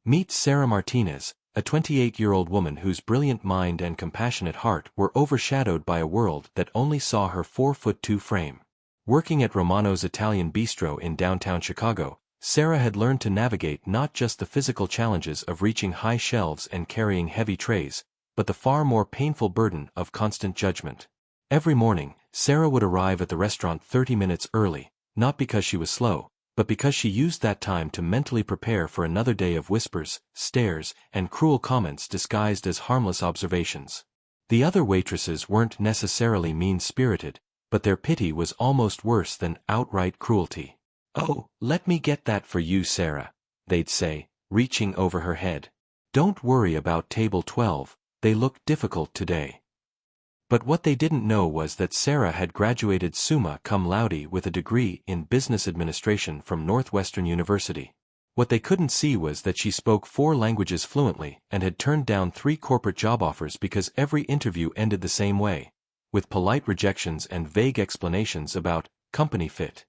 Meet Sarah Martinez, a 28-year-old woman whose brilliant mind and compassionate heart were overshadowed by a world that only saw her 4'2" frame. Working at Romano's Italian Bistro in downtown Chicago, Sarah had learned to navigate not just the physical challenges of reaching high shelves and carrying heavy trays, but the far more painful burden of constant judgment. Every morning, Sarah would arrive at the restaurant 30 minutes early, not because she was slow, but because she used that time to mentally prepare for another day of whispers, stares, and cruel comments disguised as harmless observations. The other waitresses weren't necessarily mean-spirited, but their pity was almost worse than outright cruelty. "Oh, let me get that for you, Sarah," they'd say, reaching over her head. "Don't worry about table 12, they look difficult today." But what they didn't know was that Sarah had graduated summa cum laude with a degree in business administration from Northwestern University. What they couldn't see was that she spoke 4 languages fluently and had turned down 3 corporate job offers because every interview ended the same way, with polite rejections and vague explanations about company fit.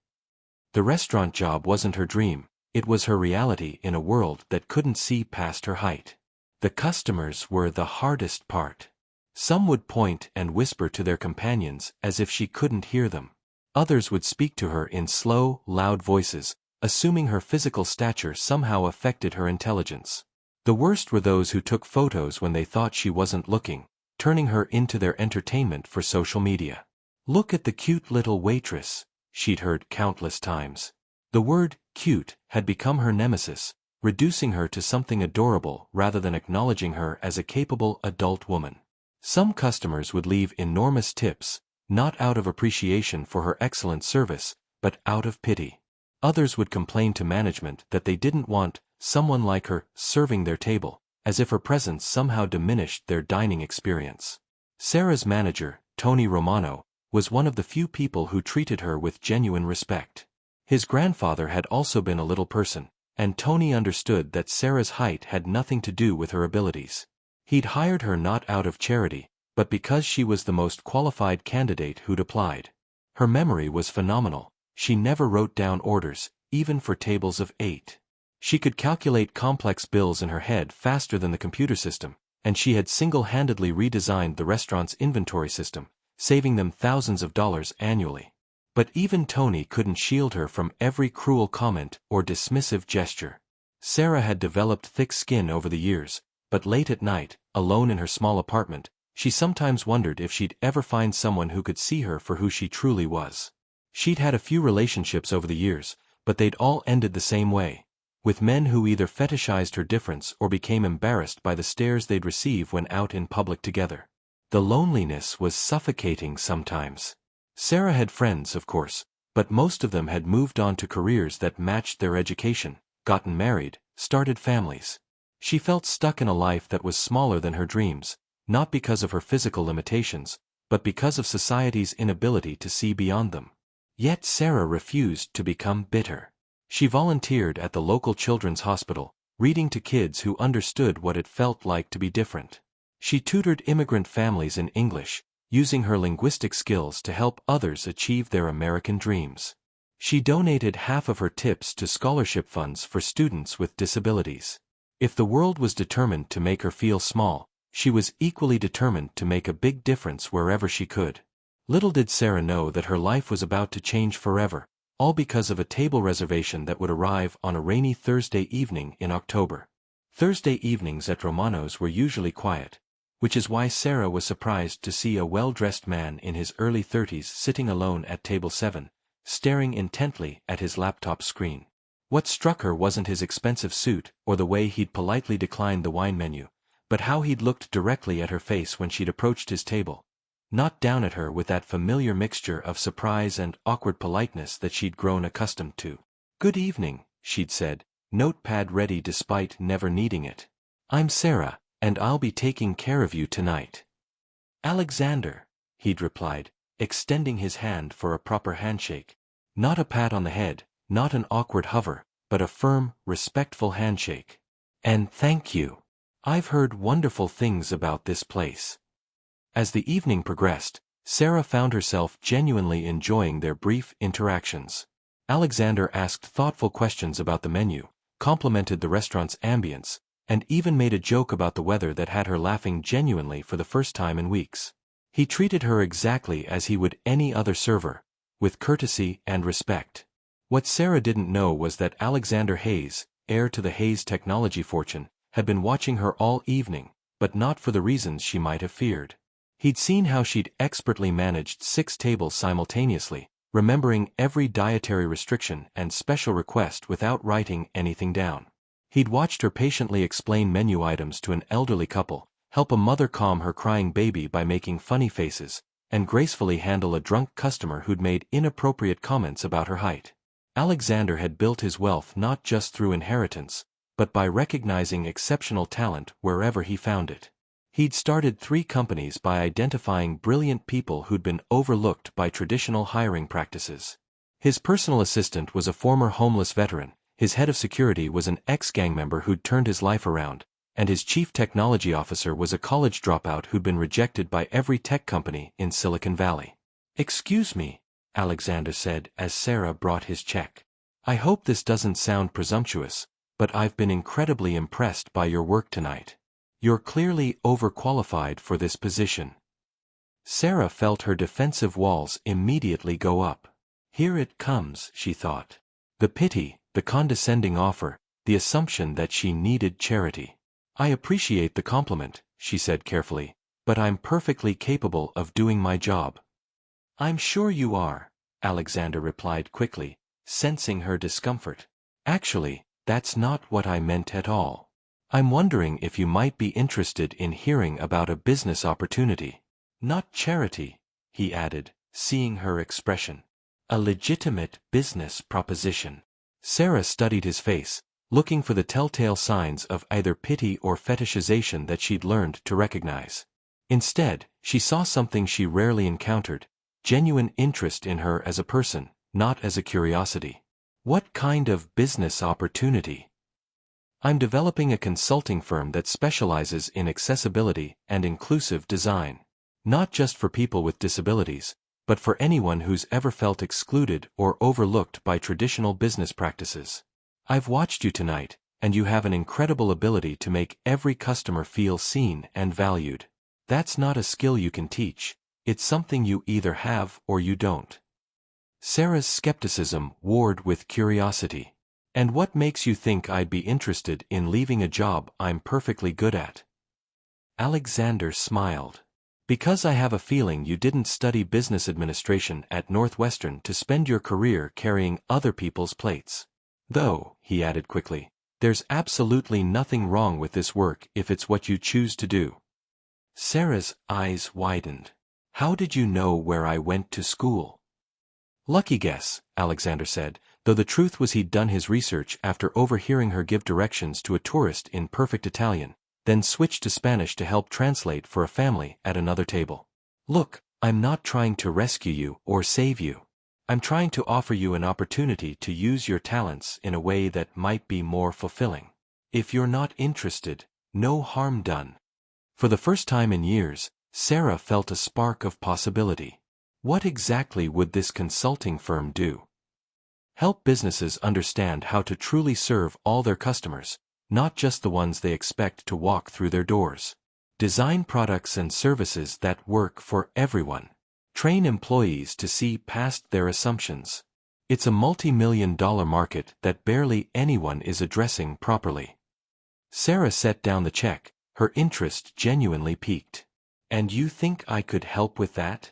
The restaurant job wasn't her dream, it was her reality in a world that couldn't see past her height. The customers were the hardest part. Some would point and whisper to their companions as if she couldn't hear them. Others would speak to her in slow, loud voices, assuming her physical stature somehow affected her intelligence. The worst were those who took photos when they thought she wasn't looking, turning her into their entertainment for social media. "Look at the cute little waitress," she'd heard countless times. The word cute had become her nemesis, reducing her to something adorable rather than acknowledging her as a capable adult woman. Some customers would leave enormous tips, not out of appreciation for her excellent service, but out of pity. Others would complain to management that they didn't want someone like her serving their table, as if her presence somehow diminished their dining experience. Sarah's manager, Tony Romano, was one of the few people who treated her with genuine respect. His grandfather had also been a little person, and Tony understood that Sarah's height had nothing to do with her abilities. He'd hired her not out of charity, but because she was the most qualified candidate who'd applied. Her memory was phenomenal. She never wrote down orders, even for tables of 8. She could calculate complex bills in her head faster than the computer system, and she had single-handedly redesigned the restaurant's inventory system, saving them thousands of dollars annually. But even Tony couldn't shield her from every cruel comment or dismissive gesture. Sarah had developed thick skin over the years, but late at night, alone in her small apartment, she sometimes wondered if she'd ever find someone who could see her for who she truly was. She'd had a few relationships over the years, but they'd all ended the same way, with men who either fetishized her difference or became embarrassed by the stares they'd receive when out in public together. The loneliness was suffocating sometimes. Sarah had friends, of course, but most of them had moved on to careers that matched their education, gotten married, started families. She felt stuck in a life that was smaller than her dreams, not because of her physical limitations, but because of society's inability to see beyond them. Yet Sarah refused to become bitter. She volunteered at the local children's hospital, reading to kids who understood what it felt like to be different. She tutored immigrant families in English, using her linguistic skills to help others achieve their American dreams. She donated half of her tips to scholarship funds for students with disabilities. If the world was determined to make her feel small, she was equally determined to make a big difference wherever she could. Little did Sarah know that her life was about to change forever, all because of a table reservation that would arrive on a rainy Thursday evening in October. Thursday evenings at Romano's were usually quiet, which is why Sarah was surprised to see a well-dressed man in his early 30s sitting alone at table 7, staring intently at his laptop screen. What struck her wasn't his expensive suit or the way he'd politely declined the wine menu, but how he'd looked directly at her face when she'd approached his table, not down at her with that familiar mixture of surprise and awkward politeness that she'd grown accustomed to. "Good evening," she'd said, notepad ready despite never needing it. "I'm Sarah, and I'll be taking care of you tonight." "Alexander," he'd replied, extending his hand for a proper handshake. Not a pat on the head, not an awkward hover, but a firm, respectful handshake. "And thank you. I've heard wonderful things about this place." As the evening progressed, Sarah found herself genuinely enjoying their brief interactions. Alexander asked thoughtful questions about the menu, complimented the restaurant's ambience, and even made a joke about the weather that had her laughing genuinely for the first time in weeks. He treated her exactly as he would any other server, with courtesy and respect. What Sarah didn't know was that Alexander Hayes, heir to the Hayes technology fortune, had been watching her all evening, but not for the reasons she might have feared. He'd seen how she'd expertly managed 6 tables simultaneously, remembering every dietary restriction and special request without writing anything down. He'd watched her patiently explain menu items to an elderly couple, help a mother calm her crying baby by making funny faces, and gracefully handle a drunk customer who'd made inappropriate comments about her height. Alexander had built his wealth not just through inheritance, but by recognizing exceptional talent wherever he found it. He'd started 3 companies by identifying brilliant people who'd been overlooked by traditional hiring practices. His personal assistant was a former homeless veteran, his head of security was an ex-gang member who'd turned his life around, and his chief technology officer was a college dropout who'd been rejected by every tech company in Silicon Valley. "Excuse me," Alexander said as Sarah brought his check. "I hope this doesn't sound presumptuous, but I've been incredibly impressed by your work tonight. You're clearly overqualified for this position." Sarah felt her defensive walls immediately go up. Here it comes, she thought. The pity, the condescending offer, the assumption that she needed charity. "I appreciate the compliment," she said carefully, "but I'm perfectly capable of doing my job." "I'm sure you are," Alexander replied quickly, sensing her discomfort. "Actually, that's not what I meant at all. I'm wondering if you might be interested in hearing about a business opportunity." "Not charity," he added, seeing her expression. "A legitimate business proposition." Sarah studied his face, looking for the telltale signs of either pity or fetishization that she'd learned to recognize. Instead, she saw something she rarely encountered, genuine interest in her as a person, not as a curiosity. "What kind of business opportunity?" "I'm developing a consulting firm that specializes in accessibility and inclusive design. Not just for people with disabilities, but for anyone who's ever felt excluded or overlooked by traditional business practices. I've watched you tonight, and you have an incredible ability to make every customer feel seen and valued. That's not a skill you can teach, it's something you either have or you don't." Sarah's skepticism warred with curiosity. "And what makes you think I'd be interested in leaving a job I'm perfectly good at?" Alexander smiled. "Because I have a feeling you didn't study business administration at Northwestern to spend your career carrying other people's plates. Though," he added quickly, "there's absolutely nothing wrong with this work if it's what you choose to do." Sarah's eyes widened. "How did you know where I went to school?" "Lucky guess," Alexander said, though the truth was he'd done his research after overhearing her give directions to a tourist in perfect Italian, then switched to Spanish to help translate for a family at another table. "Look, I'm not trying to rescue you or save you. I'm trying to offer you an opportunity to use your talents in a way that might be more fulfilling. If you're not interested, no harm done." For the first time in years, Sarah felt a spark of possibility. What exactly would this consulting firm do? Help businesses understand how to truly serve all their customers, not just the ones they expect to walk through their doors. Design products and services that work for everyone. Train employees to see past their assumptions. It's a multi-million-dollar market that barely anyone is addressing properly. Sarah set down the check, her interest genuinely piqued. "And you think I could help with that?"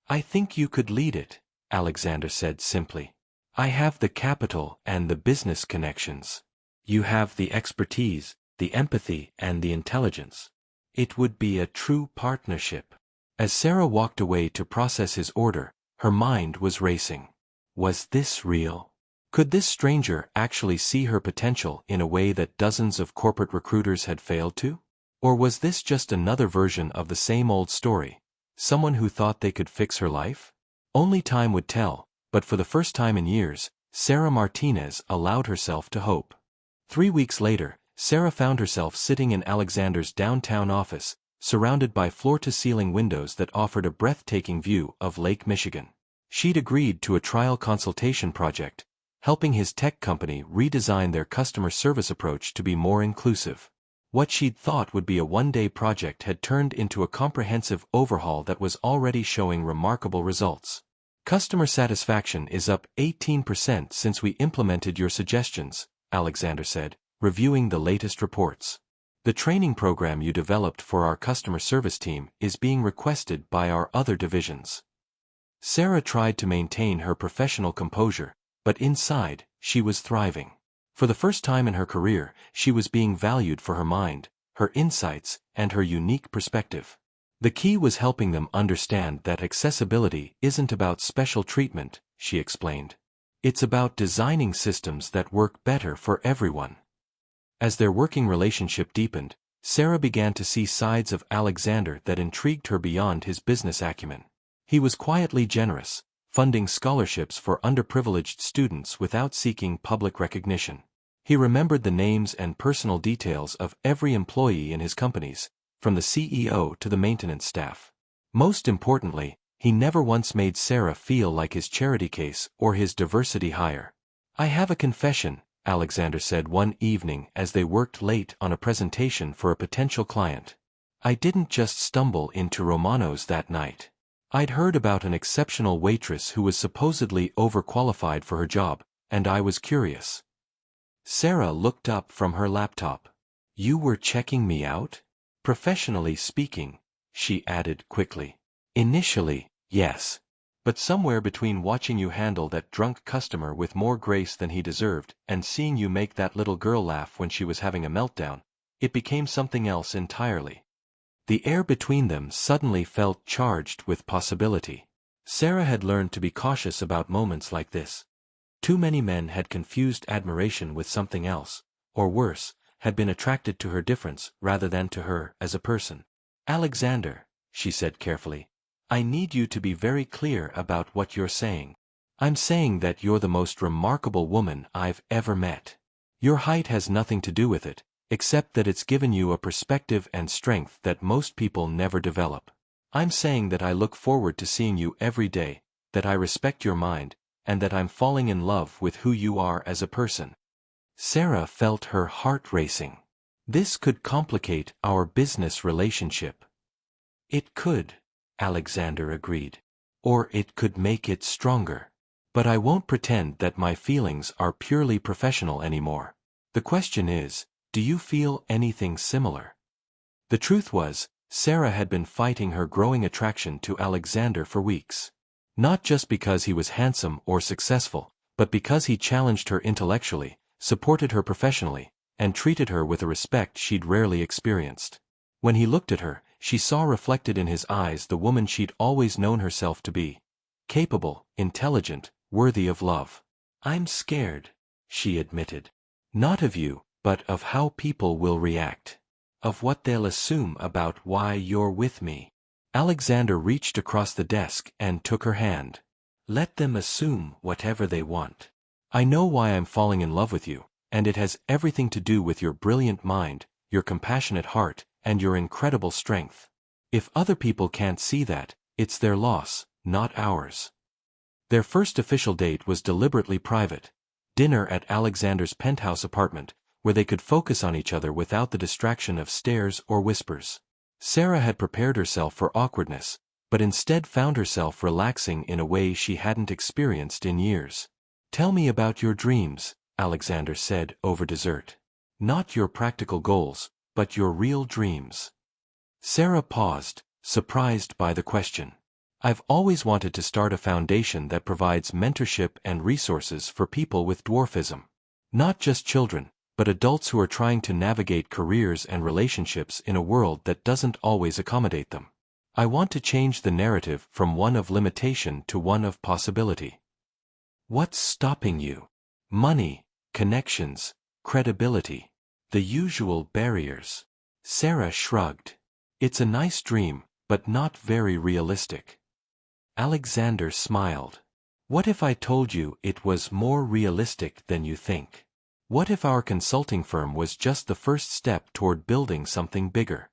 "I think you could lead it," Alexander said simply. "I have the capital and the business connections. You have the expertise, the empathy, and the intelligence. It would be a true partnership." As Sarah walked away to process his order, her mind was racing. Was this real? Could this stranger actually see her potential in a way that dozens of corporate recruiters had failed to? Or was this just another version of the same old story? Someone who thought they could fix her life? Only time would tell, but for the first time in years, Sarah Martinez allowed herself to hope. 3 weeks later, Sarah found herself sitting in Alexander's downtown office, surrounded by floor-to-ceiling windows that offered a breathtaking view of Lake Michigan. She'd agreed to a trial consultation project, helping his tech company redesign their customer service approach to be more inclusive. What she'd thought would be a one-day project had turned into a comprehensive overhaul that was already showing remarkable results. Customer satisfaction is up 18% since we implemented your suggestions, Alexander said, reviewing the latest reports. The training program you developed for our customer service team is being requested by our other divisions. Sarah tried to maintain her professional composure, but inside, she was thriving. For the first time in her career, she was being valued for her mind, her insights, and her unique perspective. The key was helping them understand that accessibility isn't about special treatment, she explained. It's about designing systems that work better for everyone. As their working relationship deepened, Sarah began to see sides of Alexander that intrigued her beyond his business acumen. He was quietly generous, funding scholarships for underprivileged students without seeking public recognition. He remembered the names and personal details of every employee in his companies, from the CEO to the maintenance staff. Most importantly, he never once made Sarah feel like his charity case or his diversity hire. "I have a confession," Alexander said one evening as they worked late on a presentation for a potential client. "I didn't just stumble into Romano's that night. I'd heard about an exceptional waitress who was supposedly overqualified for her job, and I was curious." Sarah looked up from her laptop. "You were checking me out?" "Professionally speaking," she added quickly. "Initially, yes. But somewhere between watching you handle that drunk customer with more grace than he deserved and seeing you make that little girl laugh when she was having a meltdown, it became something else entirely." The air between them suddenly felt charged with possibility. Sarah had learned to be cautious about moments like this. Too many men had confused admiration with something else, or worse, had been attracted to her difference rather than to her as a person. "Alexander," she said carefully, "I need you to be very clear about what you're saying. I'm saying that you're the most remarkable woman I've ever met. Your height has nothing to do with it, except that it's given you a perspective and strength that most people never develop. I'm saying that I look forward to seeing you every day, that I respect your mind, and that I'm falling in love with who you are as a person." Sarah felt her heart racing. This could complicate our business relationship. "It could," Alexander agreed. "Or it could make it stronger. But I won't pretend that my feelings are purely professional anymore. The question is, do you feel anything similar?" The truth was, Sarah had been fighting her growing attraction to Alexander for weeks. Not just because he was handsome or successful, but because he challenged her intellectually, supported her professionally, and treated her with a respect she'd rarely experienced. When he looked at her, she saw reflected in his eyes the woman she'd always known herself to be. Capable, intelligent, worthy of love. "I'm scared," she admitted. "Not of you, but of how people will react. Of what they'll assume about why you're with me." Alexander reached across the desk and took her hand. "Let them assume whatever they want. I know why I'm falling in love with you, and it has everything to do with your brilliant mind, your compassionate heart, and your incredible strength. If other people can't see that, it's their loss, not ours." Their first official date was deliberately private. Dinner at Alexander's penthouse apartment, where they could focus on each other without the distraction of stares or whispers. Sarah had prepared herself for awkwardness, but instead found herself relaxing in a way she hadn't experienced in years. "Tell me about your dreams," Alexander said over dessert. "Not your practical goals, but your real dreams." Sarah paused, surprised by the question. "I've always wanted to start a foundation that provides mentorship and resources for people with dwarfism. Not just children, but adults who are trying to navigate careers and relationships in a world that doesn't always accommodate them. I want to change the narrative from one of limitation to one of possibility." "What's stopping you?" "Money, connections, credibility. The usual barriers." Sarah shrugged. "It's a nice dream, but not very realistic." Alexander smiled. "What if I told you it was more realistic than you think? What if our consulting firm was just the first step toward building something bigger?"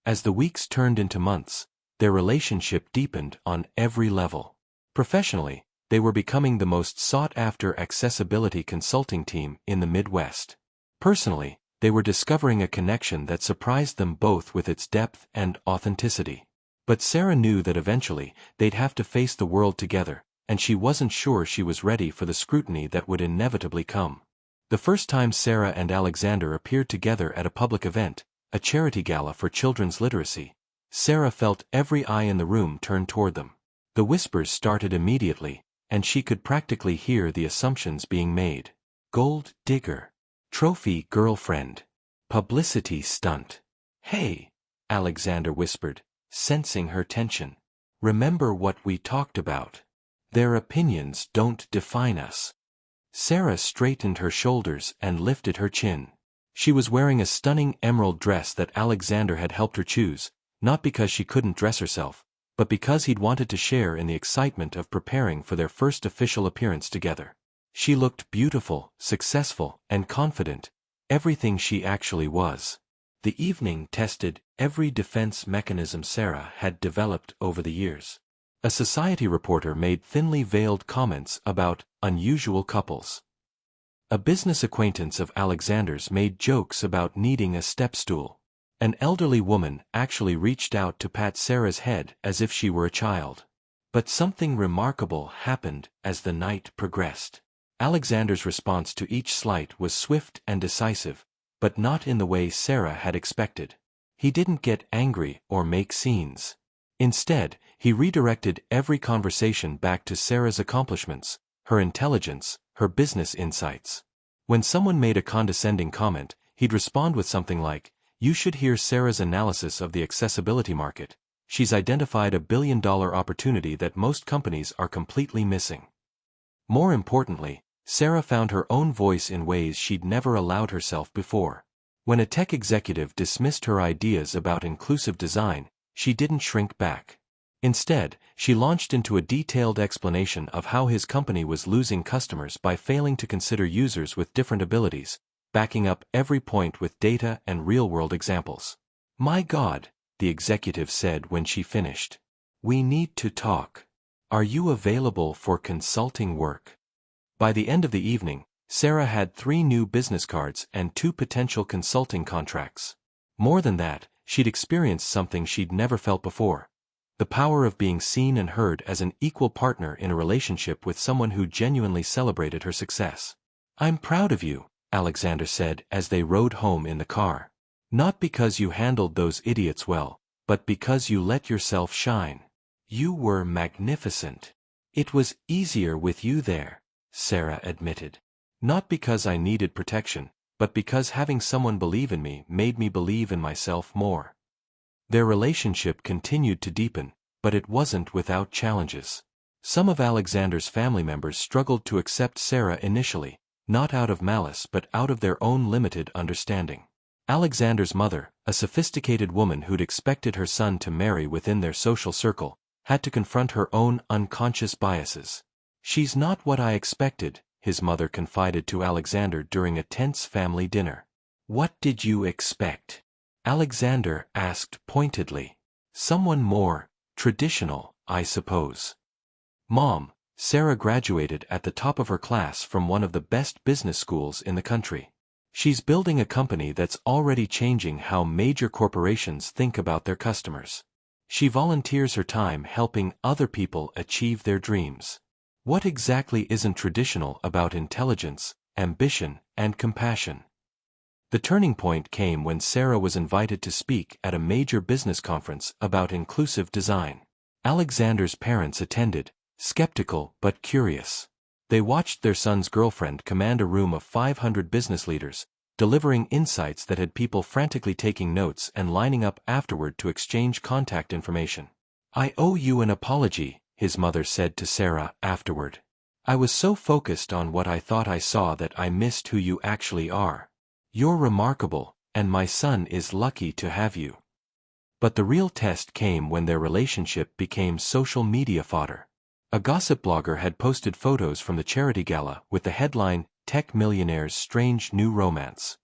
As the weeks turned into months, their relationship deepened on every level. Professionally, they were becoming the most sought-after accessibility consulting team in the Midwest. Personally, They were discovering a connection that surprised them both with its depth and authenticity. But Sarah knew that eventually, they'd have to face the world together, and she wasn't sure she was ready for the scrutiny that would inevitably come. The first time Sarah and Alexander appeared together at a public event, a charity gala for children's literacy, Sarah felt every eye in the room turn toward them. The whispers started immediately, and she could practically hear the assumptions being made. Gold digger. Trophy girlfriend. Publicity stunt. Hey, Alexander whispered, sensing her tension. Remember what we talked about. Their opinions don't define us. Sarah straightened her shoulders and lifted her chin. She was wearing a stunning emerald dress that Alexander had helped her choose, not because she couldn't dress herself, but because he'd wanted to share in the excitement of preparing for their first official appearance together. She looked beautiful, successful, and confident, everything she actually was. The evening tested every defense mechanism Sarah had developed over the years. A society reporter made thinly veiled comments about unusual couples. A business acquaintance of Alexander's made jokes about needing a step stool. An elderly woman actually reached out to pat Sarah's head as if she were a child. But something remarkable happened as the night progressed. Alexander's response to each slight was swift and decisive, but not in the way Sarah had expected. He didn't get angry or make scenes. Instead, he redirected every conversation back to Sarah's accomplishments, her intelligence, her business insights. When someone made a condescending comment, he'd respond with something like, "You should hear Sarah's analysis of the accessibility market. She's identified a billion-dollar opportunity that most companies are completely missing." More importantly, Sarah found her own voice in ways she'd never allowed herself before. When a tech executive dismissed her ideas about inclusive design, she didn't shrink back. Instead, she launched into a detailed explanation of how his company was losing customers by failing to consider users with different abilities, backing up every point with data and real-world examples. "My God," the executive said when she finished. "We need to talk. Are you available for consulting work?" By the end of the evening, Sarah had 3 new business cards and 2 potential consulting contracts. More than that, she'd experienced something she'd never felt before. The power of being seen and heard as an equal partner in a relationship with someone who genuinely celebrated her success. "I'm proud of you," Alexander said as they rode home in the car. "Not because you handled those idiots well, but because you let yourself shine. You were magnificent. It was easier with you there," Sarah admitted. "Not because I needed protection, but because having someone believe in me made me believe in myself more." Their relationship continued to deepen, but it wasn't without challenges. Some of Alexander's family members struggled to accept Sarah initially, not out of malice but out of their own limited understanding. Alexander's mother, a sophisticated woman who'd expected her son to marry within their social circle, had to confront her own unconscious biases. "She's not what I expected," his mother confided to Alexander during a tense family dinner. "What did you expect?" Alexander asked pointedly. "Someone more traditional, I suppose." "Mom, Sarah graduated at the top of her class from one of the best business schools in the country. She's building a company that's already changing how major corporations think about their customers. She volunteers her time helping other people achieve their dreams. What exactly isn't traditional about intelligence, ambition, and compassion?" The turning point came when Sarah was invited to speak at a major business conference about inclusive design. Alexander's parents attended, skeptical but curious. They watched their son's girlfriend command a room of 500 business leaders, delivering insights that had people frantically taking notes and lining up afterward to exchange contact information. "I owe you an apology," his mother said to Sarah afterward. "I was so focused on what I thought I saw that I missed who you actually are. You're remarkable, and my son is lucky to have you." But the real test came when their relationship became social media fodder. A gossip blogger had posted photos from the charity gala with the headline, "Tech Millionaire's Strange New Romance."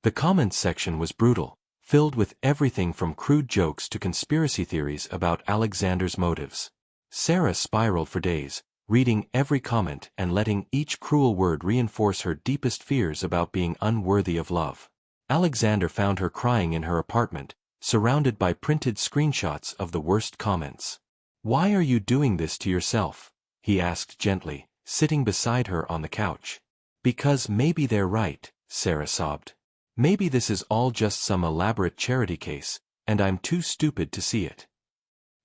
The comments section was brutal, filled with everything from crude jokes to conspiracy theories about Alexander's motives. Sarah spiraled for days, reading every comment and letting each cruel word reinforce her deepest fears about being unworthy of love. Alexander found her crying in her apartment, surrounded by printed screenshots of the worst comments. "Why are you doing this to yourself?" he asked gently, sitting beside her on the couch. "Because maybe they're right," Sarah sobbed. "Maybe this is all just some elaborate charity case, and I'm too stupid to see it."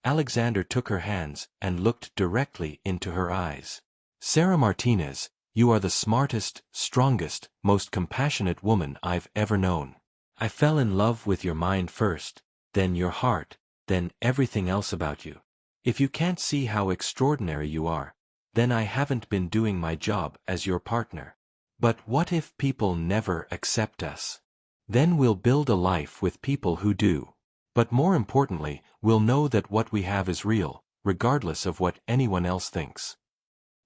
Alexander took her hands and looked directly into her eyes. "Sarah Martinez, you are the smartest, strongest, most compassionate woman I've ever known. I fell in love with your mind first, then your heart, then everything else about you. If you can't see how extraordinary you are, then I haven't been doing my job as your partner. But what if people never accept us? Then we'll build a life with people who do. But more importantly, we'll know that what we have is real, regardless of what anyone else thinks."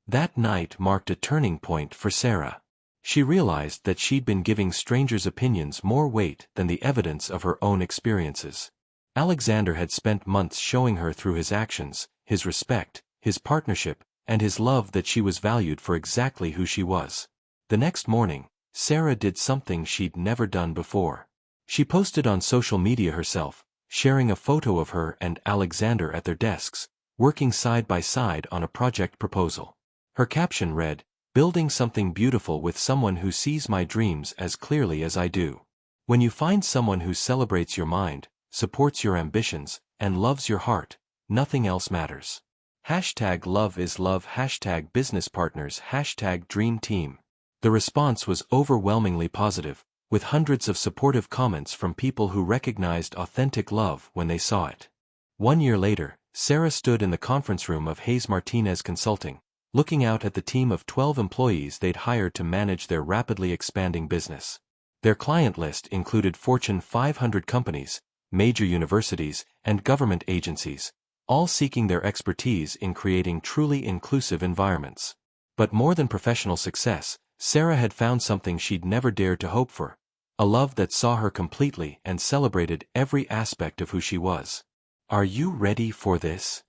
That night marked a turning point for Sarah. She realized that she'd been giving strangers' opinions more weight than the evidence of her own experiences. Alexander had spent months showing her through his actions, his respect, his partnership, and his love that she was valued for exactly who she was. The next morning, Sarah did something she'd never done before. She posted on social media herself, sharing a photo of her and Alexander at their desks, working side by side on a project proposal. Her caption read, "Building something beautiful with someone who sees my dreams as clearly as I do." When you find someone who celebrates your mind, supports your ambitions, and loves your heart, nothing else matters. Hashtag love is love, hashtag business partners, hashtag dream team. The response was overwhelmingly positive, with hundreds of supportive comments from people who recognized authentic love when they saw it. 1 year later, Sarah stood in the conference room of Hayes Martinez Consulting, looking out at the team of 12 employees they'd hired to manage their rapidly expanding business. Their client list included Fortune 500 companies, major universities, and government agencies, all seeking their expertise in creating truly inclusive environments. But more than professional success, Sarah had found something she'd never dared to hope for, a love that saw her completely and celebrated every aspect of who she was. "Are you ready for this?"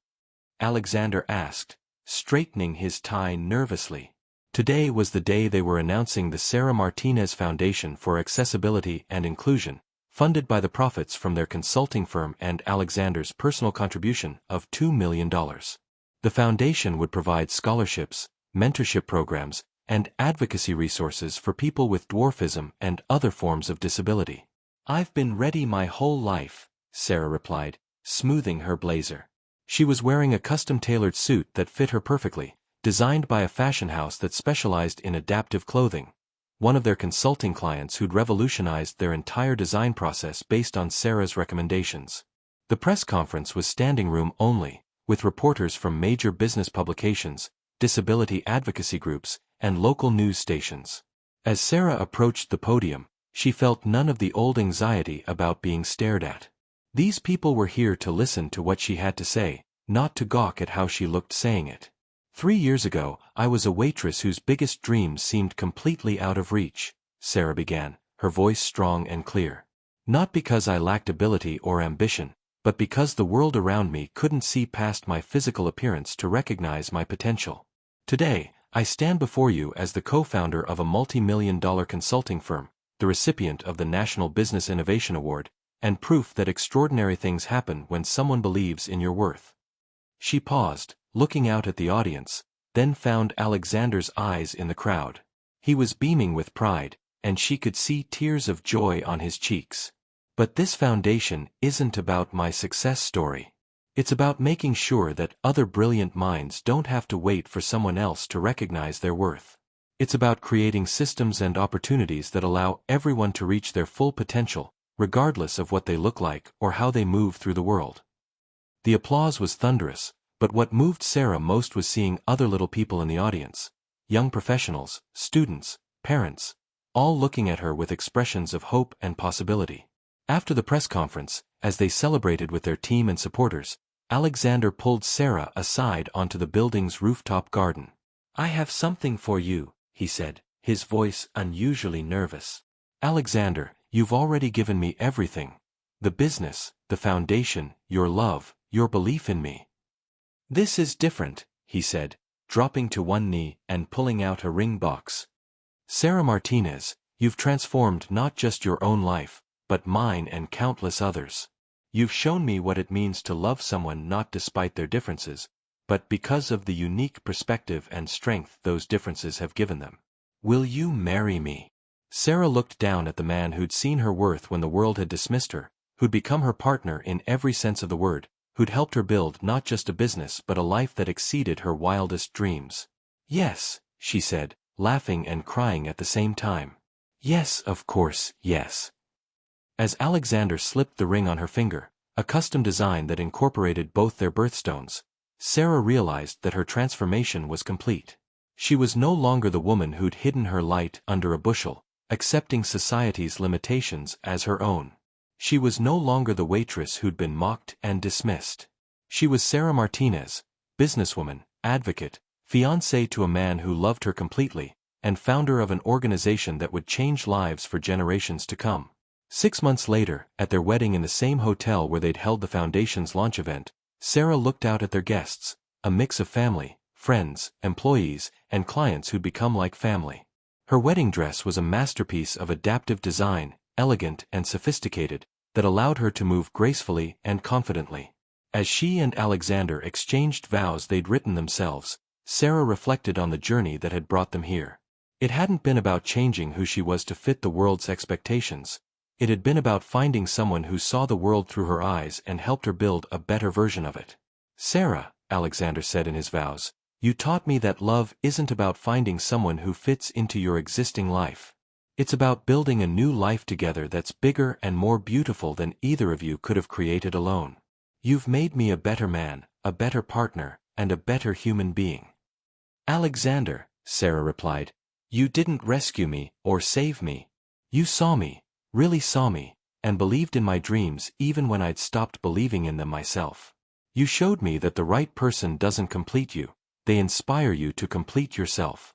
Alexander asked, straightening his tie nervously. Today was the day they were announcing the Sarah Martinez Foundation for Accessibility and Inclusion, funded by the profits from their consulting firm and Alexander's personal contribution of $2 million. The foundation would provide scholarships, mentorship programs, and advocacy resources for people with dwarfism and other forms of disability. "I've been ready my whole life," Sarah replied, smoothing her blazer. She was wearing a custom-tailored suit that fit her perfectly, designed by a fashion house that specialized in adaptive clothing, one of their consulting clients who'd revolutionized their entire design process based on Sarah's recommendations. The press conference was standing room only, with reporters from major business publications, disability advocacy groups, and local news stations. As Sarah approached the podium, she felt none of the old anxiety about being stared at. These people were here to listen to what she had to say, not to gawk at how she looked saying it. 3 years ago, I was a waitress whose biggest dreams seemed completely out of reach," Sarah began, her voice strong and clear. "Not because I lacked ability or ambition, but because the world around me couldn't see past my physical appearance to recognize my potential. Today, I stand before you as the co-founder of a multi-million-dollar consulting firm, the recipient of the National Business Innovation Award, and proof that extraordinary things happen when someone believes in your worth." She paused, looking out at the audience, then found Alexander's eyes in the crowd. He was beaming with pride, and she could see tears of joy on his cheeks. "But this foundation isn't about my success story. It's about making sure that other brilliant minds don't have to wait for someone else to recognize their worth. It's about creating systems and opportunities that allow everyone to reach their full potential, regardless of what they look like or how they move through the world." The applause was thunderous, but what moved Sarah most was seeing other little people in the audience, young professionals, students, parents, all looking at her with expressions of hope and possibility. After the press conference, as they celebrated with their team and supporters, Alexander pulled Sarah aside onto the building's rooftop garden. "I have something for you," he said, his voice unusually nervous. "Alexander, you've already given me everything. The business, the foundation, your love, your belief in me. This is different," he said, dropping to one knee and pulling out a ring box. "Sarah Martinez, You've transformed not just your own life, but mine and countless others. You've shown me what it means to love someone not despite their differences, but because of the unique perspective and strength those differences have given them. Will you marry me? Sarah looked down at the man who'd seen her worth when the world had dismissed her, who'd become her partner in every sense of the word, who'd helped her build not just a business but a life that exceeded her wildest dreams. Yes, she said, laughing and crying at the same time. Yes, of course, yes. As Alexander slipped the ring on her finger, a custom design that incorporated both their birthstones, Sarah realized that her transformation was complete. She was no longer the woman who'd hidden her light under a bushel, accepting society's limitations as her own. She was no longer the waitress who'd been mocked and dismissed. She was Sarah Martinez, businesswoman, advocate, fiancée to a man who loved her completely, and founder of an organization that would change lives for generations to come. 6 months later, at their wedding in the same hotel where they'd held the foundation's launch event, Sarah looked out at their guests, a mix of family, friends, employees, and clients who'd become like family. Her wedding dress was a masterpiece of adaptive design, elegant and sophisticated, that allowed her to move gracefully and confidently. As she and Alexander exchanged vows they'd written themselves, Sarah reflected on the journey that had brought them here. It hadn't been about changing who she was to fit the world's expectations. It had been about finding someone who saw the world through her eyes and helped her build a better version of it. Sarah, Alexander said in his vows, you taught me that love isn't about finding someone who fits into your existing life. It's about building a new life together that's bigger and more beautiful than either of you could have created alone. You've made me a better man, a better partner, and a better human being. Alexander, Sarah replied, you didn't rescue me or save me. You saw me, really saw me, and believed in my dreams even when I'd stopped believing in them myself. You showed me that the right person doesn't complete you, they inspire you to complete yourself.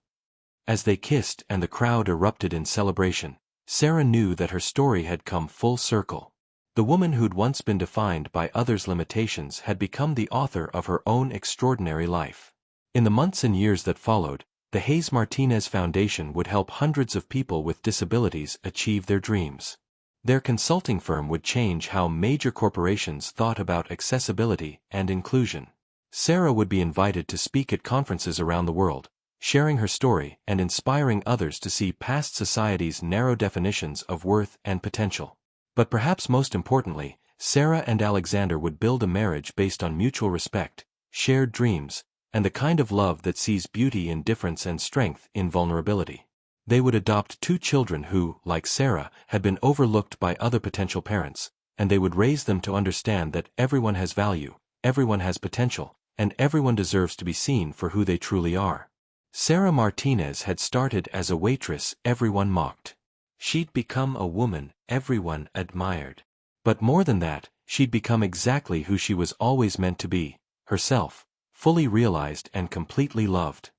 As they kissed and the crowd erupted in celebration, Sarah knew that her story had come full circle. The woman who'd once been defined by others' limitations had become the author of her own extraordinary life. In the months and years that followed, the Hayes Martinez Foundation would help hundreds of people with disabilities achieve their dreams. Their consulting firm would change how major corporations thought about accessibility and inclusion. Sarah would be invited to speak at conferences around the world, sharing her story and inspiring others to see past society's narrow definitions of worth and potential. But perhaps most importantly, Sarah and Alexander would build a marriage based on mutual respect, shared dreams, and the kind of love that sees beauty in difference and strength in vulnerability. They would adopt 2 children who, like Sarah, had been overlooked by other potential parents, and they would raise them to understand that everyone has value, everyone has potential, and everyone deserves to be seen for who they truly are. Sarah Martinez had started as a waitress everyone mocked. She'd become a woman everyone admired. But more than that, she'd become exactly who she was always meant to be, herself, fully realized and completely loved.